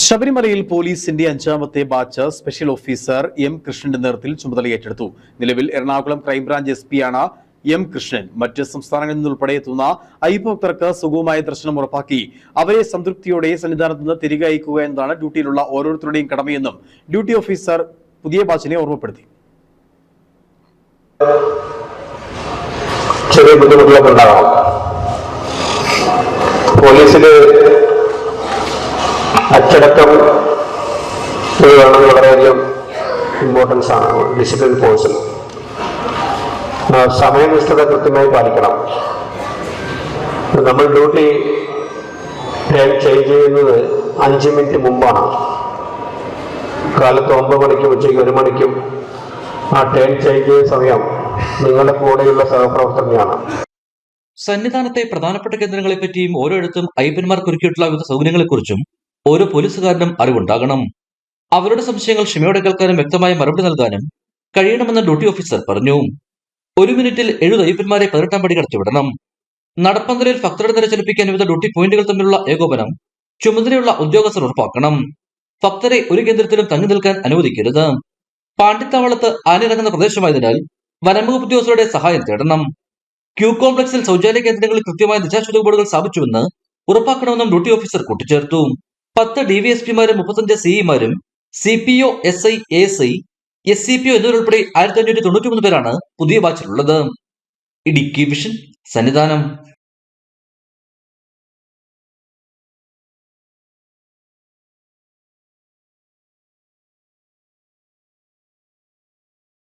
ശബരിമലയിൽ പോലീസിന്റെ അഞ്ചാമത്തെ ബാച്ച് സ്പെഷ്യൽ ഓഫീസർ എം കൃഷ്ണന്റെ നേതൃത്വത്തിൽ ചുമതലയേറ്റെടുത്തു. നിലവിൽ എറണാകുളം ക്രൈംബ്രാഞ്ച് SP ആണ് എം കൃഷ്ണൻ. മറ്റ് സംസ്ഥാനങ്ങളിൽ നിന്നുൾപ്പെടെ എത്തുന്ന അയ്യപ്പഭക്തർക്ക് സുഗമമായ ദർശനം ഉറപ്പാക്കി അവരെ സംതൃപ്തിയോടെ സന്നിധാനത്ത് നിന്ന് തിരികെ അയക്കുക എന്നതാണ് ഡ്യൂട്ടിയിലുള്ള ഓരോരുത്തരുടെയും കടമയെന്നും ഡ്യൂട്ടി ഓഫീസർ പുതിയ ബാച്ചിനെ ഓർമ്മപ്പെടുത്തി. ചെറിയ ബുദ്ധിമുട്ടുകളൊക്കെ ഉണ്ടാകാം. പോലീസിൽ അച്ചടക്കം വളരെയധികം ഇമ്പോർട്ടൻസ് ആണ്. ഡിസിപ്ലിൻ ഫോഴ്സിൽ സമയനിഷ്ഠത കൃത്യമായി പാലിക്കണം. നമ്മൾ ഡ്യൂട്ടി ചേഞ്ച് ചെയ്യുന്നത് 5 മിനിറ്റ് മുമ്പാണ്. കാലത്ത് 9 മണിക്കും ഉച്ചയ്ക്ക് 1 മണിക്കും ആ ട്രെയിൻ ചേഞ്ച് ചെയ്യുന്ന സമയം നിങ്ങളുടെ കൂടെയുള്ള സഹപ്രവർത്തകനാണ്. സന്നിധാനത്തെ പ്രധാനപ്പെട്ട കേന്ദ്രങ്ങളെപ്പറ്റിയും ഓരോയിടത്തും അയ്യപ്പന്മാർക്ക് ഒരുക്കിയിട്ടുള്ള വിവിധ സൗകര്യങ്ങളെക്കുറിച്ചും ഓരോ പോലീസുകാരനും അറിവുണ്ടാകണം. അവരുടെ സംശയങ്ങൾ ക്ഷമയോടെ കേൾക്കാനും വ്യക്തമായ മറുപടി നൽകാനും കഴിയണമെന്ന് ഡ്യൂട്ടി ഓഫീസർ പറഞ്ഞു. 1 മിനിറ്റിൽ 70 അയ്യപ്പന്മാരെ 18-ാം പടി കടത്തിവിടണം. നടപ്പന്തലിൽ ഭക്തരുടെ നിര ചലിപ്പിക്കാൻ വിവിധ ഡ്യൂട്ടി പോയിന്റുകൾ തമ്മിലുള്ള ഏകോപനം ചുമതലയുള്ള ഉദ്യോഗസ്ഥർ ഉറപ്പാക്കണം. ഭക്തരെ ഒരു കേന്ദ്രത്തിലും തങ്ങി നിൽക്കാൻ അനുവദിക്കരുത്. പാണ്ടിത്താവളത്ത് ആനിറങ്ങുന്ന പ്രദേശമായതിനാൽ വനംവകുപ്പ് ഉദ്യോഗസ്ഥരുടെ സഹായം തേടണം. ക്യൂ കോംപ്ലക്സിൽ ശൗചാലയ കേന്ദ്രങ്ങളിൽ കൃത്യമായ ദിശാസൂചക ബോർഡുകൾ സ്ഥാപിച്ചുവെന്ന് ഉറപ്പാക്കണമെന്നും ഡ്യൂട്ടി ഓഫീസർ കൂട്ടിച്ചേർത്തു. 10 DVSPമാരും 35 CEമാരും CPO, SI, ASI, SCPO എന്നിവരുൾപ്പെടെ 1593 പേരാണ് പുതിയ ബാച്ചിലുള്ളത്. ഇടുക്കി വിഷൻ, സന്നിധാനം.